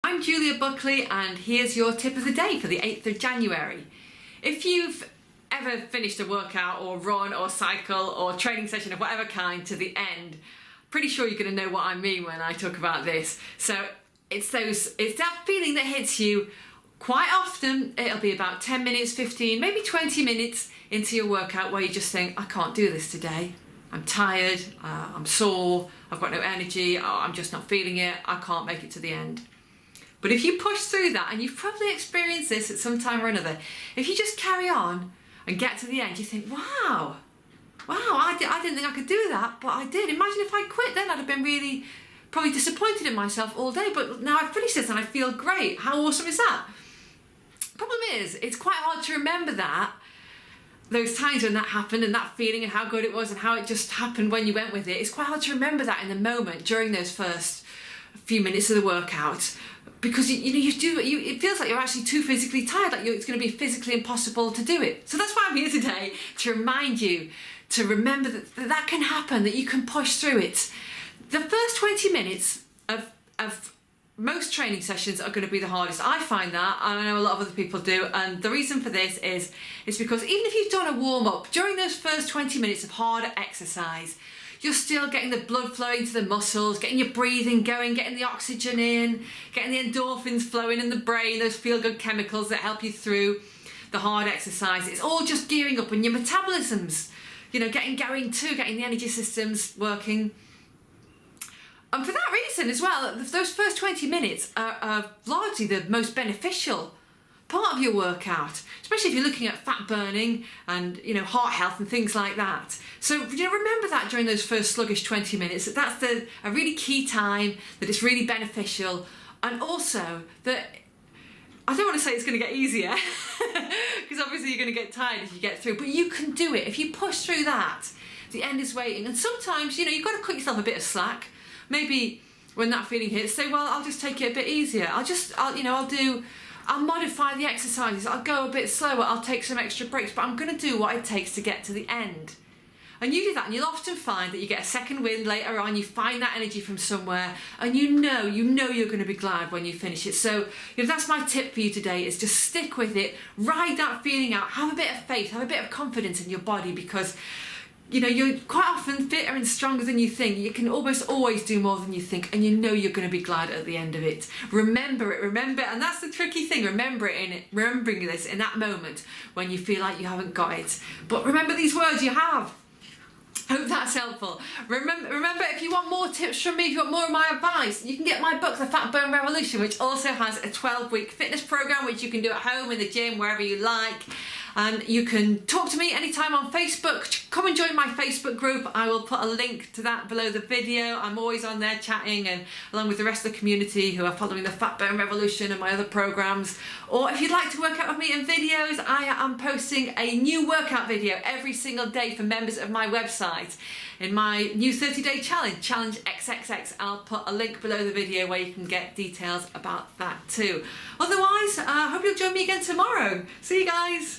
I'm Julia Buckley and here's your tip of the day for the 8th of January. If you've ever finished a workout or run or cycle or training session of whatever kind to the end, pretty sure you're going to know what I mean when I talk about this. So it's that feeling that hits you quite often. It'll be about 10 minutes, 15, maybe 20 minutes into your workout where you just think, I can't do this today. I'm tired, I'm sore, I've got no energy, I'm just not feeling it, I can't make it to the end. But if you push through that, and you've probably experienced this at some time or another, if you just carry on and get to the end, you think, wow, I didn't think I could do that, but I did. Imagine if I quit then, I'd have been really probably disappointed in myself all day, but now I've finished this and I feel great. How awesome is that? Problem is, it's quite hard to remember those times when that happened and that feeling and how good it was and how it just happened when you went with it. It's quite hard to remember that in the moment during those first few minutes of the workout, because it feels like you're actually too physically tired, like it's going to be physically impossible to do it. So that's why I'm here today, to remind you to remember that can happen, that you can push through it. The first 20 minutes of most training sessions are going to be the hardest. I find that, and I know a lot of other people do, and the reason for this is because even if you've done a warm-up, during those first 20 minutes of hard exercise, you're still getting the blood flowing to the muscles, getting your breathing going, getting the oxygen in, getting the endorphins flowing in the brain, those feel-good chemicals that help you through the hard exercise. It's all just gearing up, and your metabolism's, getting going too, getting the energy systems working. And for that reason as well, those first 20 minutes are largely the most beneficial part of your workout, especially if you're looking at fat burning and heart health and things like that. So remember that during those first sluggish 20 minutes, that's a really key time, that it's really beneficial, and also that I don't want to say it's going to get easier because obviously you're going to get tired if you get through, but you can do it. If you push through that, the end is waiting. And sometimes you've got to cut yourself a bit of slack. Maybe when that feeling hits, say, well, I'll just take it a bit easier. I'll modify the exercises. I'll go a bit slower. I'll take some extra breaks, but I'm going to do what it takes to get to the end. And you do that, and you'll often find that you get a second wind later on. You find that energy from somewhere, and you know you're going to be glad when you finish it. So that's my tip for you today: is just stick with it, ride that feeling out, have a bit of faith, have a bit of confidence in your body, because you're quite often fitter and stronger than you think. You can almost always do more than you think, and you're going to be glad at the end of it. Remember it, and that's the tricky thing, remembering this in that moment when you feel like you haven't got it. But remember these words you have. Hope that's helpful. Remember, if you want more tips from me, if you want more of my advice, you can get my book, The Fat Burn Revolution, which also has a 12-week fitness program, which you can do at home, in the gym, wherever you like. And you can talk to me anytime on Facebook. Come and join my Facebook group. I will put a link to that below the video. I'm always on there chatting, and along with the rest of the community who are following the Fat Burn Revolution and my other programs. Or if you'd like to work out with me in videos, I am posting a new workout video every single day for members of my website in my new 30-day challenge, Challenge XXX. I'll put a link below the video where you can get details about that too. Otherwise, I hope you'll join me again tomorrow. See you guys.